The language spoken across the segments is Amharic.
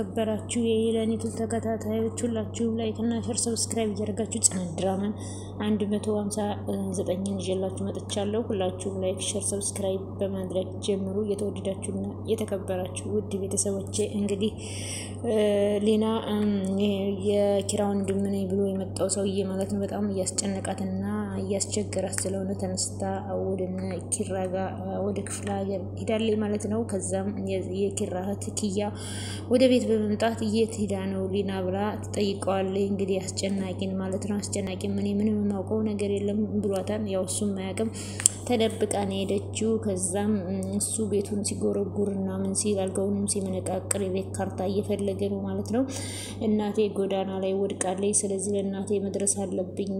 የተከበራችሁ የኢላኒቱ ተከታታዮች ሁላችሁ ላይክ እና ሼር ሰብስክራይብ እያደረጋችሁ ጽናት ድራማን 159 ይዤላችሁ መጥቻለሁ። ሁላችሁም ላይክ ሼር ሰብስክራይብ በማድረግ ጀምሩ። የተወደዳችሁና የተከበራችሁ ውድ ቤተሰቦቼ እንግዲህ ሌና የኪራ ወንድም ነኝ ብሎ የመጣው ሰውዬ ማለት ነው በጣም እያስጨነቃትና እያስቸገራት ስለሆነ ተነስታ ወደነ ኪራ ጋር ወደ ክፍለ ሀገር ሄዳለች ማለት ነው። ከዛም የኪራ እህት ኪያ ወደ ቤት በመምጣት የት ሄዳ ነው ሊና ብላ ትጠይቀዋለች። እንግዲህ አስጨናቂን ማለት ነው። አስጨናቂ ምንም የማውቀው ነገር የለም ብሏታል። ያው እሱም ማያውቅም ተደብቃ ነው ሄደችው። ከዛም እሱ ቤቱን ሲጎረጉርና ምን ሲል አልጋውንም ሲመነቃቅር የቤት ካርታ እየፈለገ ነው ማለት ነው። እናቴ ጎዳና ላይ ወድቃለች፣ ስለዚህ ለእናቴ መድረስ አለብኝ፣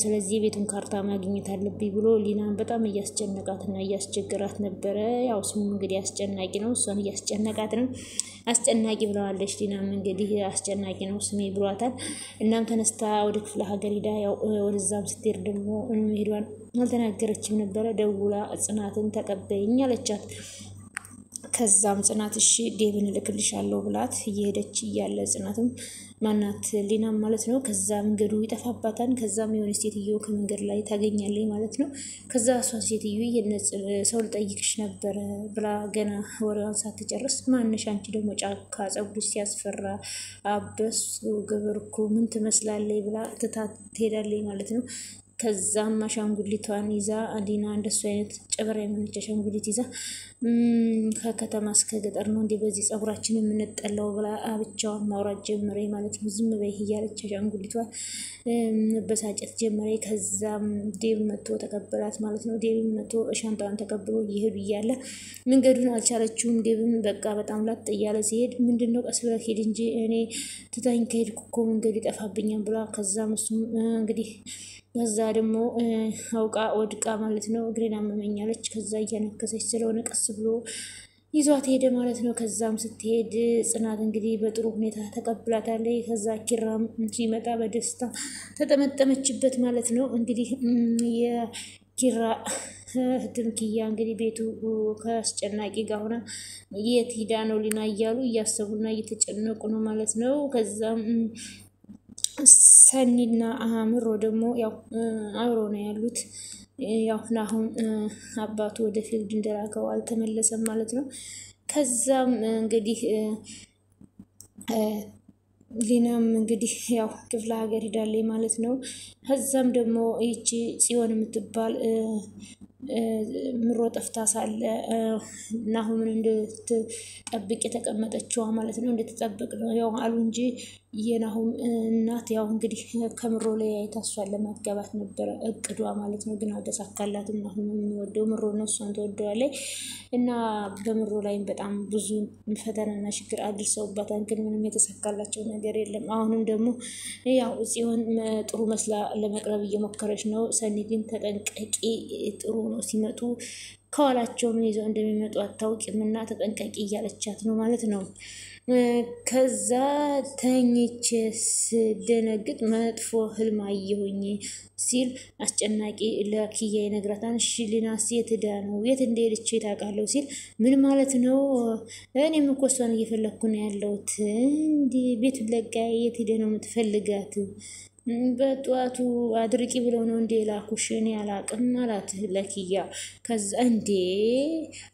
ስለዚህ የቤቱን ካርታ ማግኘት አለብኝ ብሎ ሊናን በጣም እያስጨነቃትና እያስቸገራት ነበረ። ያው ስሙ እንግዲህ አስጨናቂ ነው፣ እሷን እያስጨነቃት ነው። አስጨናቂ ብለዋለች። ሊናም እንግዲህ አስጨናቂ ነው ስሜ ብሏታል። እናም ተነስታ ወደ ክፍለ ሀገር ሄዳ ያው ወደዛም ስትሄድ ደግሞ ሄዷን አልተናገረችም ነበረ። ደውላ ጽናትን ተቀበይኝ አለቻት። ከዛም ጽናት እሺ ዴብን ልክልሻለሁ ብላት እየሄደች እያለ ጽናትም ማናት ሊናም ማለት ነው ከዛ መንገዱ ይጠፋባታል። ከዛም የሆነ ሴትዮ ከመንገድ ላይ ታገኛለች ማለት ነው። ከዛ እሷ ሴትዮ ሰው ልጠይቅሽ ነበር ብላ ገና ወሬዋን ሳትጨርስ ማንሽ አንቺ ደግሞ ጫካ ጸጉርሽ ሲያስፈራ አበስ ገበርኩ ምን ትመስላለች ብላ ትታት ትሄዳለች ማለት ነው። ከዛም አሻንጉሊቷን ይዛ ሊና እንደሱ አይነት ጨበራ የሆነች አሻንጉሊት ይዛ ከከተማ እስከ ገጠር ነው እንዴ በዚህ ጸጉራችን የምንጠላው ብላ ብቻዋን ማውራት ጀመረ ማለት ነው። ዝም በይ እያለች አሻንጉሊቷን መበሳጨት ጀመረ። ከዛም ዴብ መጥቶ ተቀበላት ማለት ነው። ዴብ መጥቶ ሻንጣዋን ተቀብሎ እየሄዱ እያለ መንገዱን አልቻለችውም። ዴብም በቃ በጣም ላጥ እያለ ሲሄድ ምንድነው ቀስ ብለህ ሄድ እንጂ እኔ ትታኝ ከሄድኩ እኮ መንገዱ ይጠፋብኛል ብላ ከዛም እሱም እንግዲህ ከዛ ደግሞ አውቃ ወድቃ ማለት ነው እግሬን አመመኛለች። ከዛ እያነከሰች ስለሆነ ቀስ ብሎ ይዟት ሄደ ማለት ነው። ከዛም ስትሄድ ጽናት እንግዲህ በጥሩ ሁኔታ ተቀብላታለች። ከዛ ኪራም ሲመጣ በደስታ ተጠመጠመችበት ማለት ነው። እንግዲህ የኪራ እህትም ኪያ እንግዲህ ቤቱ ከአስጨናቂ ጋር ሆና የት ሂዳ ነው ሊና እያሉ እያሰቡና እየተጨነቁ ነው ማለት ነው። ከዛም ሰኒና ምሮ ደግሞ ያው አብሮ ነው ያሉት። ያው አሁን አባቱ ወደ ፊልድ እንደላከው አልተመለሰም ማለት ነው። ከዛም እንግዲህ ሊናም እንግዲህ ያው ክፍለ ሀገር ሄዳለች ማለት ነው። ከዛም ደግሞ ይቺ ጽዮን የምትባል ምሮ ጠፍታ ሳለ ናሁምን እንድትጠብቅ የተቀመጠችዋ ማለት ነው። እንድትጠብቅ ነው ያው አሉ እንጂ የናሁም እናት ያው እንግዲህ ከምሮ ላይ አይታ እሷን ለማጋባት ነበረ እቅዷ ማለት ነው። ግን አልተሳካላትም። ናሁም የሚወደው ምሮ ነው፣ እሷን ትወደዋለች እና በምሮ ላይም በጣም ብዙ ፈተናና ችግር አድርሰውባታል። ግን ምንም የተሳካላቸው ነገር የለም። አሁንም ደግሞ ያው ጽዮን ጥሩ መስላ ለመቅረብ እየሞከረች ነው። ሰኒ ግን ተጠንቀቂ፣ ጥሩ ነው ሲመጡ ከኋላቸው ምን ይዘው እንደሚመጡ አታውቂምና ተጠንቀቂ እያለቻት ነው ማለት ነው። ከዛ ተኝቼ ስደነግጥ መጥፎ ህልም አየሁኝ ሲል አስጨናቂ ለኪያ ይነግራታል። እሺ ሊናስ የት ሄዳ ነው የት እንደሄደች ታውቃለሁ ሲል ምን ማለት ነው? እኔም እኮ እሷን እየፈለግኩ ነው ያለሁት። እንዲህ ቤቱን ለቃ የት ሄደ ነው የምትፈልጋት? በጠዋቱ አድርቂ ብለው ነው እንዴ ላኩሽ? እኔ አላቅም አላት ለኪያ። ከዛ እንዴ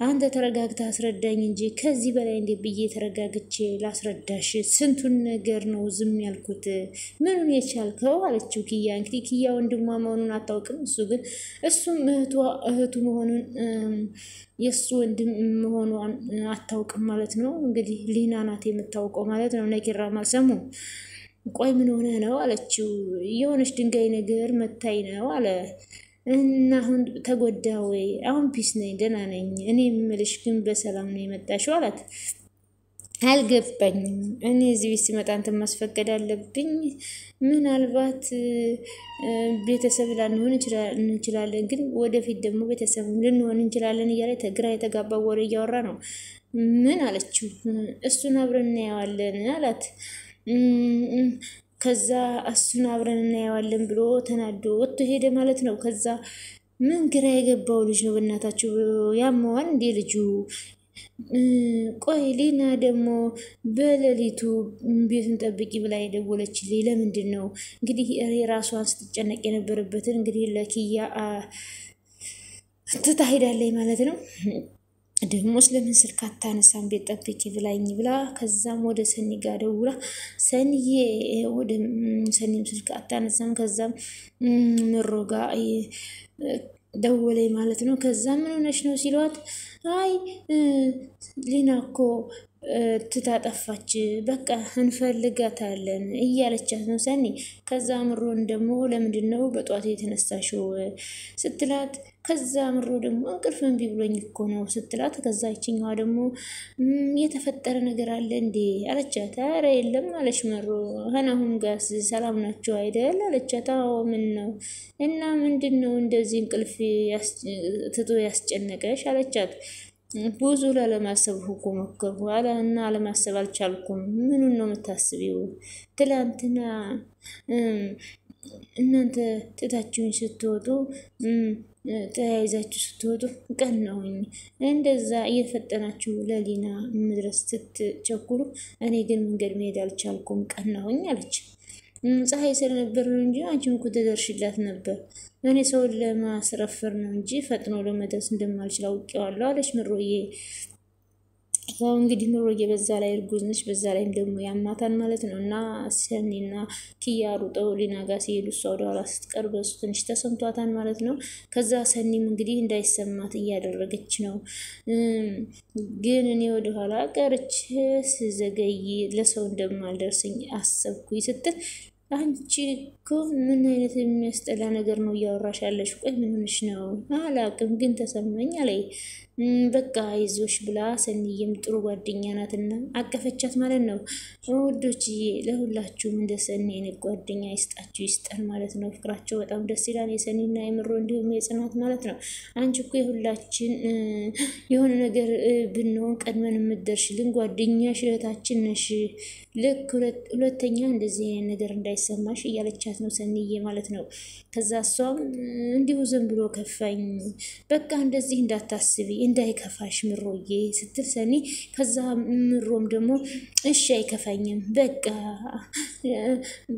አንተ ተረጋግታ አስረዳኝ እንጂ ከዚህ በላይ እንዴ ብዬ ተረጋግቼ ላስረዳሽ? ስንቱን ነገር ነው ዝም ያልኩት። ምኑን የቻልከው አለችው ኪያ። እንግዲህ ኪያ ወንድሟ መሆኑን አታውቅም። እሱ ግን እሱም እህቱ መሆኑን የእሱ ወንድም መሆኗን አታውቅም ማለት ነው። እንግዲህ ሊና ናት የምታውቀው ማለት ነው። ነኪራም አልሰሙም። ቆይ ምን ሆነ ነው አለችው። የሆነች ድንጋይ ነገር መታይ ነው አለ እና አሁን ተጎዳ ወይ? አሁን ፒስ ነኝ ደህና ነኝ። እኔ የምልሽ ግን በሰላም ነው የመጣሽው አላት። አልገባኝም። እኔ እዚህ ቤት ሲመጣ እንትን ማስፈቀድ አለብኝ? ምናልባት ቤተሰብ ላንሆን እንችላለን፣ ግን ወደፊት ደግሞ ቤተሰብ ልንሆን እንችላለን እያለ ግራ የተጋባ ወሬ እያወራ ነው። ምን አለችው። እሱን አብረን እናየዋለን አላት። ከዛ እሱን አብረን እናየዋለን ብሎ ተናዶ ወጥቶ ሄደ ማለት ነው። ከዛ ምን ግራ የገባው ልጅ ነው በእናታችሁ ያመዋል እንዴ ልጁ? ቆይ ሊና ደግሞ በሌሊቱ ቤቱን ጠብቂ ብላ የደወለችልኝ ለምንድን ነው? እንግዲህ ራሷን ስትጨነቅ የነበረበትን እንግዲህ ለኪያ ትታ ሄዳለች ማለት ነው። ደግሞ ስለምን ስልክ አታነሳም ቤት ጠብቂ ብላኝ ብላ ከዛም ወደ ሰኒ ጋር ደውላ ሰኒዬ ወደ ሰኒም ስልክ አታነሳም። ከዛም ምሮ ጋር ደወለኝ ማለት ነው። ከዛ ምን ሆነሽ ነው ሲሏት አይ ሊና እኮ ትታጠፋች በቃ እንፈልጋታለን እያለቻት ነው ሰኒ። ከዛ ምሮን ደግሞ ለምንድን ነው በጧት የተነሳሽው ስትላት ከዛ ምሮ ደግሞ እንቅልፍ እምቢ ብሎኝ እኮ ነው ስትላት ከዛ ይችኛዋ ደግሞ የተፈጠረ ነገር አለ እንዴ አለቻት። ኧረ የለም አለች ምሮ። አሁን ጋስ ሰላም ናቸው አይደል አለቻት። አዎ ምን ነው እና ምንድን ነው እንደዚህ እንቅልፍ ትቶ ያስጨነቀሽ አለቻት። ብዙ ላለማሰብ እኮ ሞከርኩ እና አለማሰብ አልቻልኩም። ምኑን ነው የምታስቢው? ትላንትና እናንተ ትታችሁኝ ስትወጡ ተያይዛችሁ ስትወጡ ቀናሁኝ። እንደዛ እየፈጠናችሁ ለሊና መድረስ ስትቸኩሉ እኔ ግን መንገድ መሄድ አልቻልኩም ቀናሁኝ አለች። ፀሐይ ስለነበር ነው እንጂ አንቺም እኮ ትደርሽላት ነበር። እኔ ሰውን ለማስረፈር ነው እንጂ ፈጥኖ ለመድረስ እንደማልችል አውቄዋለሁ አለች ምሮዬ። ያው እንግዲህ ምሮዬ በዛ ላይ እርጉዝ ነች፣ በዛ ላይም ደግሞ ያማታል ማለት ነው። እና ሰኒና ኪያ ሩጠው ሊና ጋር ሲሄዱ እሷ ወደኋላ ስትቀር በሱ ትንሽ ተሰምቷታል ማለት ነው። ከዛ ሰኒም እንግዲህ እንዳይሰማት እያደረገች ነው። ግን እኔ ወደኋላ ቀርቼ ስዘገይ ለሰው እንደማልደርስኝ አሰብኩኝ ስትል አንቺ እኮ ምን አይነት የሚያስጠላ ነገር ነው እያወራሽ ያለሽ? ቆይ ምን ሆነሽ ነው? አላቅም ግን ተሰማኝ አለኝ። በቃ አይዞሽ ብላ ሰኒዬም ጥሩ ጓደኛ ናትና አቀፈቻት ማለት ነው። ውዶችዬ ለሁላችሁም እንደ ሰኒ አይነት ጓደኛ ይስጣችሁ ይስጠን ማለት ነው። ፍቅራቸው በጣም ደስ ይላል። የሰኒና የምሮ እንዲሁም የጽናት ማለት ነው። አንቺ እኮ የሁላችን የሆነ ነገር ብንሆን ቀድመን የምትደርሽልን ጓደኛሽ እህታችን ነሽ። ልክ ሁለተኛ እንደዚህ አይነት ነገር እንዳይሰማሽ እያለቻት ነው ሰኒዬ ማለት ነው። ከዛ እሷም እንዲሁ ዝም ብሎ ከፋኝ፣ በቃ እንደዚህ እንዳታስቢ እንዳይከፋሽ ምሮዬ ስትል ሰኒ ከዛ ምሮም ደግሞ እሺ አይከፋኝም፣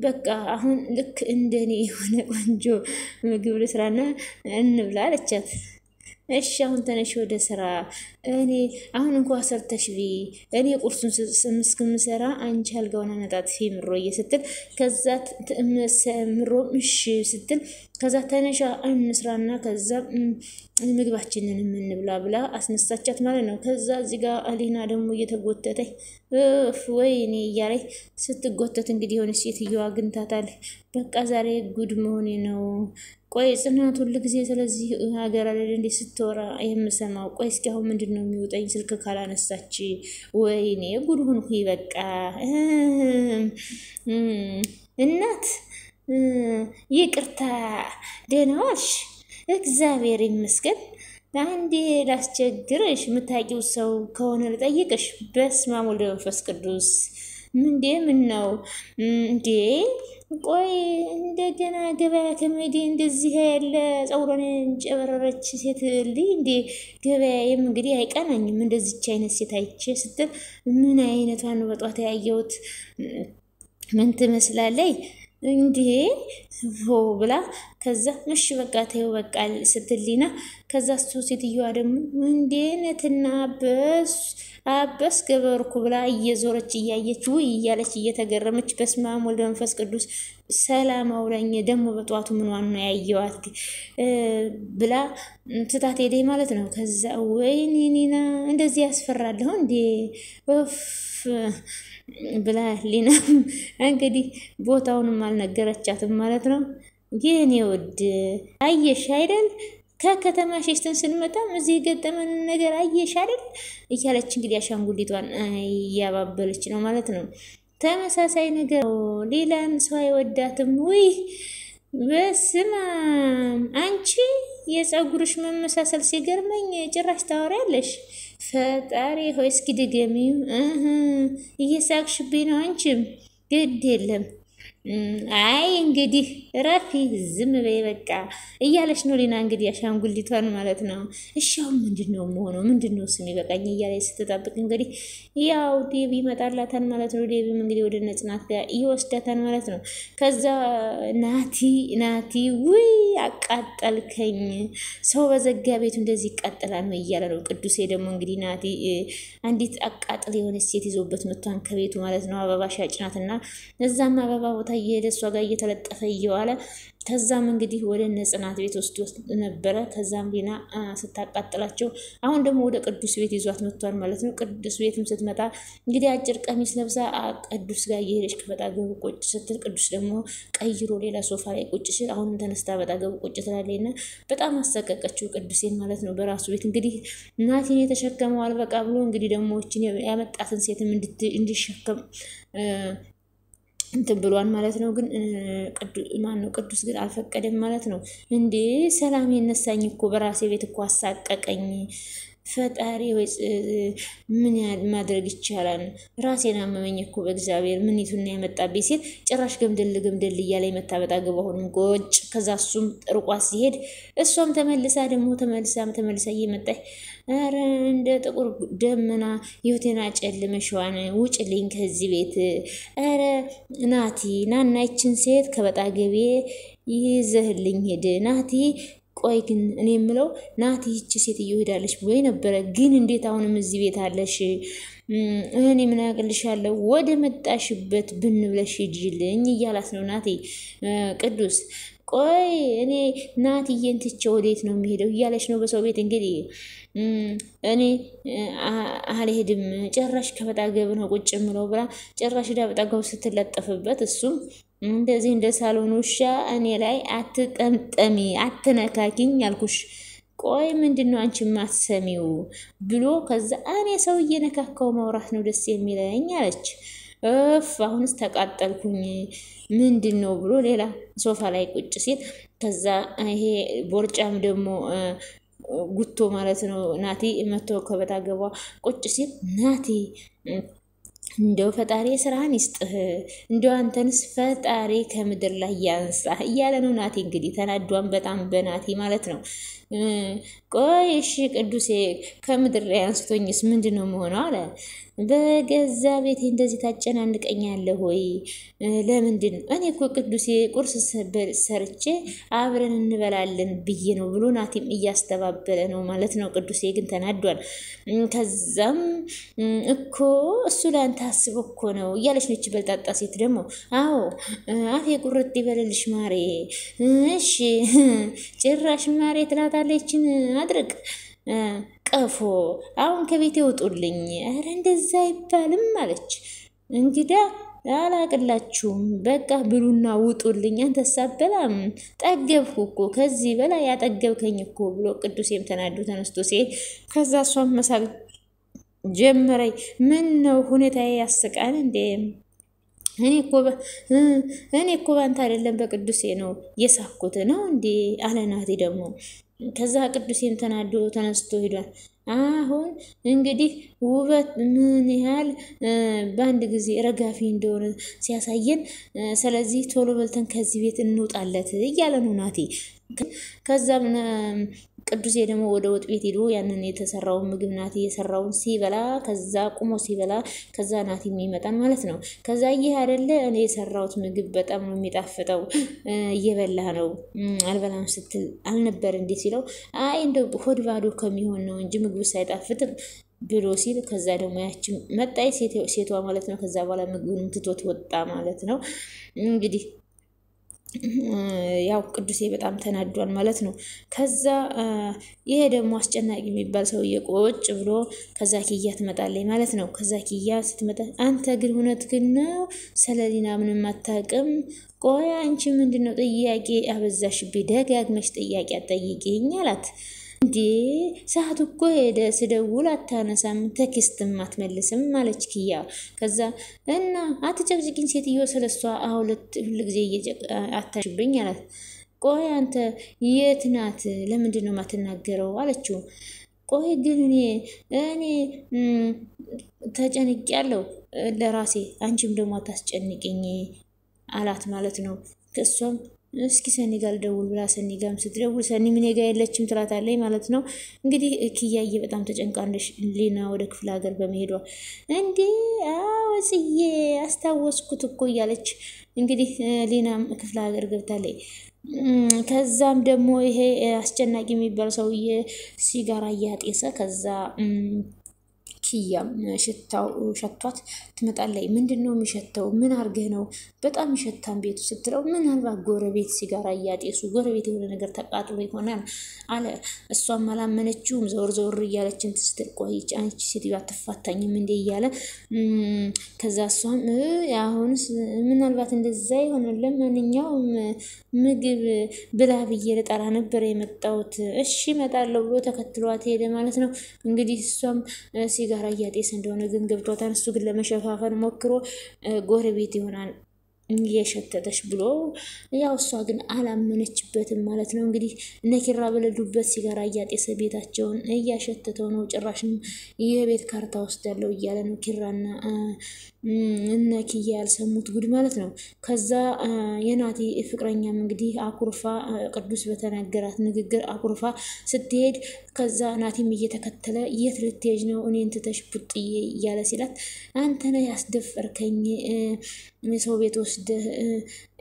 በቃ አሁን ልክ እንደኔ የሆነ ቆንጆ ምግብ ልስራና እንብላ አለቻት። እሺ አሁን ተነሽ ወደ ስራ። እኔ አሁን እንኳን ሰርተሽ እኔ ቁርሱን እስከምሰራ አንቺ አልጋውን አነጣጥፊ ምሮዬ ስትል ከዛ ምሮ እሺ ስትል ከዛ ተነሻ እንስራና ከዛ ምግባችንን የምንብላ ብላ አስነሳቻት ማለት ነው። ከዛ እዚህ ጋር አሊና ደግሞ እየተጎተተች ወይኔ እያለች ስትጎተት እንግዲህ የሆነች ሴትዮዋ አግኝታታል። በቃ ዛሬ ጉድ መሆኔ ነው። ቆይ ጽናት ሁሉ ጊዜ ስለዚህ ሀገር አይደል እንዴ ስትወራ የምሰማው? ቆይ እስኪ አሁን ምንድን ነው የሚወጣኝ ስልክ ካላነሳች? ወይኔ ጉድ ሆንኩኝ። በቃ እናት ይቅርታ፣ ደህና ዋልሽ? እግዚአብሔር ይመስገን። አንዴ ላስቸግርሽ፣ የምታውቂው ሰው ከሆነ ልጠይቅሽ። በስመ አብ ወወልድ ወመንፈስ ቅዱስ። ምን ነው እንዴ? ቆይ እንደገና ገበያ ከመሄዴ እንደዚህ ያለ ጸጉሯን ጨበረረች ሴት ልይ እንዴ? ገበያዬም እንግዲህ አይቀናኝም እንደዚች አይነት ሴት አይቼ ስትል ምን አይነቷ ነው በጧት ያየሁት? ምን ትመስላለች እንዴ ብላ ከዛ እሺ በቃ ተይው በቃ ስትሊና ከዛ እሱ ሴትዮዋ ደግሞ እንዴ ነትና አበስ ገበርኩ ብላ እየዞረች እያየች ውይ እያለች እየተገረመች በስመ አብ ወወልድ ወመንፈስ ቅዱስ ሰላም አውለኝ ደግሞ በጧቱ ምንዋን ነው ያየዋት ብላ ትታት ሄደ ማለት ነው። ከዛ ወይኔ ኒና እንደዚህ ያስፈራለሁ እንዴ ብላ ሊና እንግዲህ ቦታውንም አልነገረቻትም ማለት ነው። ግን ይወድ አየሽ አይደል ከከተማ ሸሽተን ስንመጣም እዚህ የገጠመን ነገር አየሽ አይደል እያለች እንግዲህ አሻንጉሊቷን እያባበለች ነው ማለት ነው። ተመሳሳይ ነገር ሌላም ሰው አይወዳትም። ውይ በስመ አብ አንቺ የፀጉርሽ መመሳሰል ሲገርመኝ ጭራሽ ታወሪያለሽ። ፈጣሪ ሆይ እስኪ ድገሚው። እየሳቅሽብኝ ነው። አንቺም ግድ የለም አይ እንግዲህ ረፊ ዝም በይ በቃ እያለች ነው ሊና እንግዲህ አሻንጉሊቷን ማለት ነው። እሺ አሁን ምንድነው የምሆነው? ምንድነው ስሜ በቃኝ እያለች ስትጠብቅ እንግዲህ ያው ዴቭ ይመጣላታል ማለት ነው። ዴቭም እንግዲህ ወደ ነጽናት ጋር ይወስዳታል ማለት ነው። ከዛ ናቲ ውይ አቃጠልከኝ፣ ሰው በዘጋ ቤቱ እንደዚህ ይቃጠላል ነው እያለ ነው። ቅዱሴ ደግሞ እንግዲህ ናቲ አንዲት አቃጥል የሆነች ሴት ይዞበት መጥቷን ከቤቱ ማለት ነው። አበባ ሻጭ ናትና እዛም አበባ ቦታ እየሄደ እሷ ጋር እየተለጠፈ እየዋለ ከዛም እንግዲህ ወደ ነጽናት ቤት ወስዶ ነበረ። ከዛም ሊና ስታቃጥላቸው አሁን ደግሞ ወደ ቅዱስ ቤት ይዟት መጥቷል ማለት ነው። ቅዱስ ቤትም ስትመጣ እንግዲህ አጭር ቀሚስ ለብሳ ቅዱስ ጋር እየሄደች ከበጣገቡ ቁጭ ስትል ቅዱስ ደግሞ ቀይሮ ሌላ ሶፋ ላይ ቁጭ ሲል አሁንም ተነስታ በጣገቡ ቁጭ ትላለችና በጣም አሰቀቀችው ቅዱሴን ማለት ነው። በራሱ ቤት እንግዲህ ናቲን የተሸከመው አልበቃ ብሎ እንግዲህ ደግሞ እቺን ያመጣትን ሴትም እንዲሸከም እንትን ብሏን ማለት ነው። ግን ቅዱስ ግን አልፈቀደም ማለት ነው። እንዴ ሰላም የነሳኝ እኮ በራሴ ቤት እኮ አሳቀቀኝ፣ ፈጣሪ ወይ ምን ማድረግ ይቻላል? ራሴን አመመኝ እኮ በእግዚአብሔር ምን ይቱና የመጣብኝ ሲል ጭራሽ ገምደል እያለ የመታበጣ ገባሁን ጎጭ። ከዛ እሱም ጥርቋ ሲሄድ እሷም ተመልሳ እየመጣች አረ እንደ ጥቁር ደመና ህይወቴን አጨልመሽዋን ውጭልኝ ከዚህ ቤት። አረ ናቲ ናናይችን ሴት ከበጣ ገቤ ይዘህልኝ ሄድ ናቲ። ቆይ ግን እኔ የምለው ናቲ ይቺ ሴት እየሄዳለች ብሎ ነበረ፣ ግን እንዴት አሁንም እዚህ ቤት አለሽ? እኔ ምን ያቅልሻለሁ? ወደ መጣሽበት ብንብለሽ ሂጂልኝ እያላት ነው ናቲ። ቅዱስ ቆይ እኔ ናቲዬን ትቼ ወዴት ነው የሚሄደው እያለች ነው በሰው ቤት እንግዲህ እኔ አልሄድም ጭራሽ ከበጣገብ ነው ቁጭ ምለው ብላ ጭራሽ ዳበጣገብ ስትለጠፍበት እሱም እንደዚህ እንደ ሳሎን ውሻ እኔ ላይ አትጠምጠሚ አትነካኪኝ ያልኩሽ፣ ቆይ ምንድነው አንቺ ማትሰሚው ብሎ ከዛ እኔ ሰው እየነካካው ማውራት ነው ደስ የሚለኝ አለች። አሁንስ ተቃጠልኩኝ ምንድነው ብሎ ሌላ ሶፋ ላይ ቁጭ ሲል ከዛ ይሄ ቦርጫም ደግሞ ጉቶ ማለት ነው ናቲ መቶ ከበጣገቧ ቁጭ ሲል ናቲ እንደው ፈጣሪ ስራህን ይስጥህ፣ እንደው አንተንስ ፈጣሪ ከምድር ላይ ያንሳህ እያለ ነው ናቲ እንግዲህ ተናዷን በጣም በናቲ ማለት ነው። ቆይ እሺ ቅዱሴ ከምድር ላይ አንስቶኝስ ምንድነው መሆነው አለ። በገዛ ቤቴ እንደዚህ ታጨናንቀኛለህ ወይ? ለምንድን እኔ እኮ ቅዱሴ ቁርስ ሰርቼ አብረን እንበላለን ብዬ ነው ብሎ ናቲም እያስተባበለ ነው ማለት ነው። ቅዱሴ ግን ተናዷል። ከዛም እኮ እሱ ላንተ አስቦ እኮ ነው እያለች ነች በልጣጣ ሴት ደግሞ አዎ አፌ ቁርጥ ይበልልሽ ማሬ። እሺ ጭራሽ ማሬ ትላታለችን አድርቅ ቀፎ አሁን ከቤት ይወጡልኝ። አረ እንደዛ አይባልም አለች። እንግዳ አላቅላችሁም በቃ ብሉና ውጡልኝ። አንተ ሳበላም ጠገብኩ እኮ ከዚህ በላይ ያጠገብከኝ እኮ ብሎ ቅዱሴም ተናዶ ተነስቶ ሲሄድ ከዛ እሷም መሳቅ ጀመረኝ። ምን ነው ሁኔታዬ ያስቃል እንዴ? እኔ እኮ ባንተ አይደለም በቅዱሴ ነው የሳኩት ነው እንዴ አለ ናቲ ደግሞ። ከዛ ቅዱሴም ተናዶ ተነስቶ ሄዷል። አሁን እንግዲህ ውበት ምን ያህል በአንድ ጊዜ ረጋፊ እንደሆነ ሲያሳየን፣ ስለዚህ ቶሎ በልተን ከዚህ ቤት እንውጣለት እያለ ነው ናቲ። ከዛም ቅዱሴ ደግሞ ወደ ወጥ ቤት ሄዶ ያንን የተሰራውን ምግብ ናቲ የሰራውን ሲበላ ከዛ ቁሞ ሲበላ ከዛ ናቲ የሚመጣን ማለት ነው። ከዛ ይሄ አይደለ እኔ የሰራሁት ምግብ በጣም ነው የሚጣፍጠው እየበላ ነው አልበላም ስትል አልነበር እንዴ ሲለው አይ እንደው ሆድ ባዶ ከሚሆን ነው እንጂ ምግቡ ሳይጣፍጥም ብሎ ሲል ከዛ ደግሞ ያቺ መጣይ ሴቷ ማለት ነው። ከዛ በኋላ ምግቡን ትቶት ወጣ ማለት ነው እንግዲህ ያው ቅዱሴ በጣም ተናዷል ማለት ነው። ከዛ ይሄ ደግሞ አስጨናቂ የሚባል ሰውዬ ቁጭ ብሎ ከዛ ኪያ ትመጣለች ማለት ነው። ከዛ ኪያ ስትመጣ አንተ ግን እውነትህን ነው ስለሊና ምንም አታውቅም? ቆይ አንቺ ምንድነው ጥያቄ አበዛሽብኝ፣ ደጋግመሽ ጥያቄ አትጠይቂኝ አላት። እንዴ ሰዓቱ እኮ ሄደ፣ ስደውል አታነሳም፣ ቴክስትም አትመልስም ማለች ኪያ። ከዛ እና አትጨቅጭቂኝ ሴትዮ ስለሷ ሁል ጊዜ አታሽብኝ አላት። ቆይ አንተ የት ናት? ለምንድን ነው የማትናገረው አለችው። ቆይ ግን እኔ ተጨንቄያለሁ ለራሴ፣ አንቺም ደግሞ አታስጨንቅኝ አላት ማለት ነው። ከሷም እስኪ ሰኒ ጋር ደውል ብላ ሰኒ ጋርም ስትደውል ሰኒ ምን ጋ የለችም ትላታለች ማለት ነው። እንግዲህ ኪያዬ በጣም ተጨንቃለች ሊና ወደ ክፍለ ሀገር በመሄዷ። እንዴ ጽዬ አስታወስኩት እኮ እያለች እንግዲህ ሊናም ክፍለ ሀገር ገብታለች። ከዛም ደግሞ ይሄ አስጨናቂ የሚባል ሰውዬ ሲጋራ እያጤሰ ከዛ ኪያም ሽታው ሸቷት ትመጣለች። ምንድነው የሚሸተው? ምን አርገህ ነው? በጣም ይሸታን ቤቱ ስትለው ምናልባት ጎረቤት ሲጋራ እያጤሱ ጎረቤት የሆነ ነገር ተቃጥሎ ይሆናል አለ። እሷም አላመነችውም። ዘወር ዘወር እያለችን ስትል ቆይች አንቺ ሴትዮ አትፋታኝም እንዴ እያለ ከዛ እሷም አሁንስ ምናልባት እንደዛ ይሆናል። ለማንኛውም ምግብ ብላ ብዬ ልጠራ ነበር የመጣሁት። እሺ እመጣለሁ ብሎ ተከትሏት ሄደ ማለት ነው። እንግዲህ እሷም ሲጋራ እያጤሰ እንደሆነ ግን ገብቷታል። እሱ ግን ለመሸፋፈን ሞክሮ ጎረቤት ይሆናል እየሸተተሽ ብሎ ያው እሷ ግን አላመነችበትም ማለት ነው። እንግዲህ እነ ኪራ በሌሉበት ሲጋራ እያጤሰ ቤታቸውን እያሸተተው ነው። ጭራሽም የቤት ካርታ ወስዳለሁ እያለ ነው ኪራና እነ ኪያ ያልሰሙት ጉድ ማለት ነው። ከዛ የናቲ ፍቅረኛም እንግዲህ አኩርፋ ቅዱስ በተናገራት ንግግር አኩርፋ ስትሄድ ከዛ ናቲም እየተከተለ የት ልትሄጂ ነው እኔን ትተሽ ቡጥዬ እያለ ሲላት አንተ ነህ ያስደፈርከኝ ሰው ቤት ወስደህ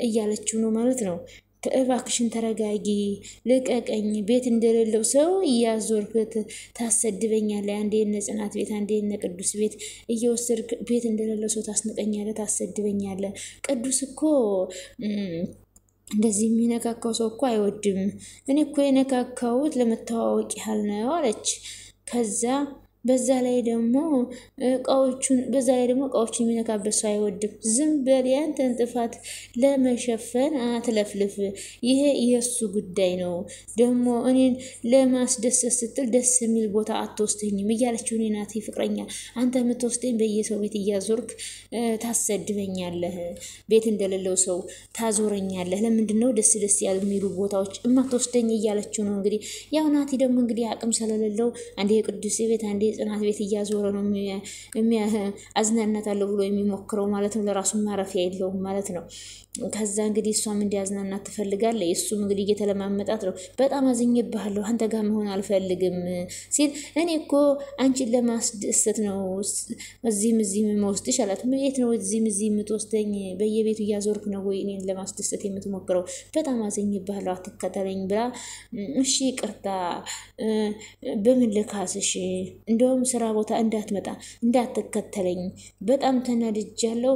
እያለችው ነው ማለት ነው። እባክሽን ተረጋጊ ልቀቀኝ፣ ቤት እንደሌለው ሰው እያዞርክ ታሰድበኛለህ። አንዴ እነ ጽናት ቤት አንዴ እነ ቅዱስ ቤት እየወሰድክ ቤት እንደሌለው ሰው ታስነቀኛለህ፣ ታሰድበኛለህ። ቅዱስ እኮ እንደዚህ የሚነካካው ሰው እኮ አይወድም። እኔ እኮ የነካካውት ለመተዋወቅ ያህል ነው አለች። ከዛ በዛ ላይ ደግሞ እቃዎቹን የሚነካበት ሰው አይወድም። ዝም በል ያንተን ጥፋት ለመሸፈን አትለፍልፍ፣ ይሄ የእሱ ጉዳይ ነው። ደግሞ እኔን ለማስደሰት ስትል ደስ የሚል ቦታ አትወስደኝም እያለችው እኔ ናቲ ፍቅረኛ አንተ የምትወስደኝ በየሰው ቤት እያዞርክ ታሰድበኛለህ፣ ቤት እንደሌለው ሰው ታዞረኛለህ። ለምንድን ነው ደስ ደስ ያሉ የሚሉ ቦታዎች እማትወስደኝ እያለችው ነው። እንግዲህ ያው ናቲ ደግሞ እንግዲህ አቅም ስለሌለው አንዴ የቅዱስ ቤት አንዴ ጽናት ቤት እያዞረ ነው አዝናናታለሁ ብሎ የሚሞክረው ማለት ነው። ለራሱ ማረፊያ የለውም ማለት ነው። ከዛ እንግዲህ እሷም እንዲያዝናናት ትፈልጋለች። እሱም እንግዲህ እየተለማመጣት ነው። በጣም አዝኜብሃለሁ፣ አንተ ጋር መሆን አልፈልግም ሲል እኔ እኮ አንቺን ለማስደሰት ነው እዚህም የምወስድሽ አላት። የት ነው እዚህም የምትወስደኝ? በየቤቱ እያዞርክ ነው ወይ እኔን ለማስደሰት የምትሞክረው? በጣም አዝኜብሃለሁ፣ አትከተለኝ ብላ እሺ ይቅርታ በምን ልካስሽ? እንደውም ስራ ቦታ እንዳትመጣ እንዳትከተለኝ፣ በጣም ተናድጃለሁ፣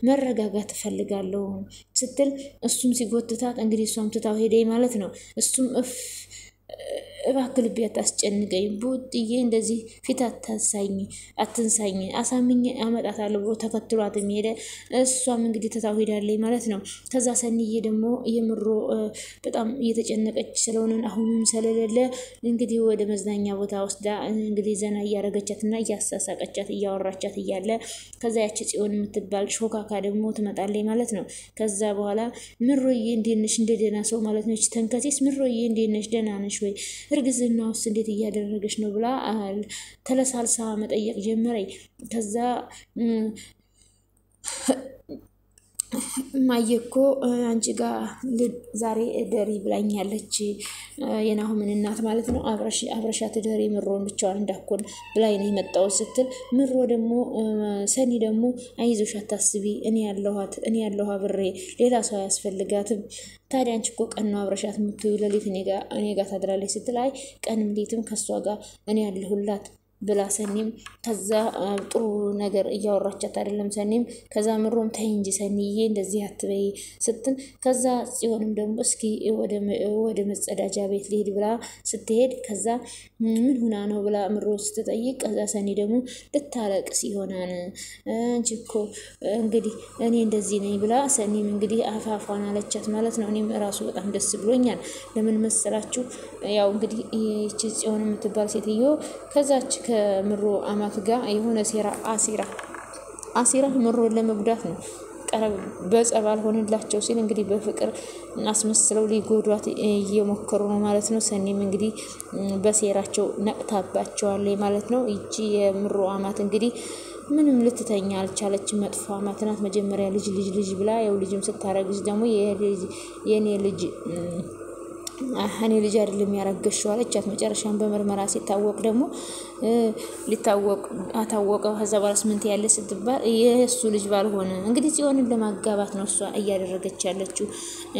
መረጋጋት እፈልጋለሁ ስትል እሱም ሲጎትታት እንግዲህ እሷም ትታው ሄደ ማለት ነው። እሱም እባክህ ልቤ አታስጨንቀኝ ቡጥዬ እንደዚህ ፊት አትንሳኝ አሳምኜ አመጣታለሁ ብሎ ተከትሏት ሄደ። እሷም እንግዲህ ትታው ሄዳለች ማለት ነው። ከዛ ሰኒዬ ደግሞ የምሮ በጣም እየተጨነቀች ስለሆነ አሁንም ስለሌለ እንግዲህ ወደ መዝናኛ ቦታ ወስዳ እንግዲህ ዘና እያረገቻትና እያሳሳቀቻት እያወራቻት እያለ ከዛ ያቺ ጽዮን የምትባል ሾካካ ደግሞ ትመጣለች ማለት ነው። ከዛ በኋላ ምሮዬ እንዴት ነሽ? እንደ ደህና ሰው ማለት ነው። ተንከሴስ ምሮዬ እንዴት ነሽ? ደህና ነሽ ወይ? እርግዝና ውስጥ እንዴት እያደረገች ነው ብላ ተለሳልሳ መጠየቅ ጀመረኝ። ከዛ ማየኮ አንቺ ጋር ዛሬ ደሪ ብላኛለች፣ የናሁምን እናት ማለት ነው። አብረሻት ደሪ ምሮን ብቻዋን እንዳኮን ብላኝ ነው የመጣው ስትል ምሮ ደግሞ ሰኒ ደግሞ አይዞሽ አታስቢ፣ እኔ ያለሁ አብሬ ሌላ ሰው አያስፈልጋትም። ታዲያ አንቺ እኮ ቀን ነው አብረሻት የምትውይ፣ ሌሊት እኔ ጋር ታድራለች ስትል አይ ቀንም ሌሊትም ከሷ ጋር እኔ ያለሁላት ብላ ሰኒም ከዛ ጥሩ ነገር እያወራቻት አይደለም ሰኒም። ከዛ ምሮም ተይ እንጂ ሰኒዬ እንደዚህ አትበይ ስትል ከዛ ጽዮንም ደግሞ እስኪ ወደ መጸዳጃ ቤት ልሄድ ብላ ስትሄድ ከዛ ምን ሆና ነው ብላ ምሮ ስትጠይቅ ከዛ ሰኒ ደግሞ ልታለቅስ ይሆናል አንቺ እኮ እንግዲህ እኔ እንደዚህ ነኝ ብላ ሰኒም እንግዲህ አፋፋን አለቻት ማለት ነው። እኔም ራሱ በጣም ደስ ብሎኛል። ለምን መሰላችሁ? ያው እንግዲህ እቺ ጽዮን የምትባል ሴትዮ ከዛች ከምሮ አማት ጋር የሆነ ሴራ አሲራ ምሮን ለመጉዳት ነው በጸብ አልሆንላቸው ሲል እንግዲህ በፍቅር አስመስለው ሊጎዷት እየሞከሩ ነው ማለት ነው። ሰኒም እንግዲህ በሴራቸው ነቅታባቸዋለች ማለት ነው። ይቺ የምሩ አማት እንግዲህ ምንም ልትተኛ አልቻለችም። መጥፎ አማት ናት። መጀመሪያ ልጅ ብላ ያው ልጅም ስታረግዝ ደግሞ የኔ ልጅ እኔ ልጅ አይደለም ያረገሽው አለቻት። መጨረሻም በመርመራ ሲታወቅ ደግሞ አታወቀው ከዛ በኋላ ስምንት ያለ ስትባል የእሱ ልጅ ባልሆነ እንግዲህ ጽዮንን ለማጋባት ነው እሷ እያደረገች ያለችው።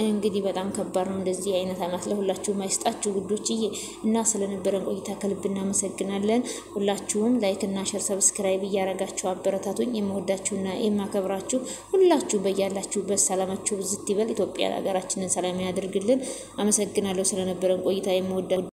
እንግዲህ በጣም ከባድ ነው። እንደዚህ አይነት አማት ለሁላችሁም አይስጣችሁ ውዶችዬ። እና ስለነበረን ቆይታ ከልብ እናመሰግናለን። ሁላችሁም ላይክ እና ሼር ሰብስክራይብ እያረጋችሁ አበረታቱኝ። የምወዳችሁና የማከብራችሁ ሁላችሁ በያላችሁበት ሰላማችሁ ብዝት ይበል። ኢትዮጵያ ሀገራችንን ሰላም ያድርግልን። አመሰግናለሁ ስለነበረን ቆይታ። የምወዳችሁ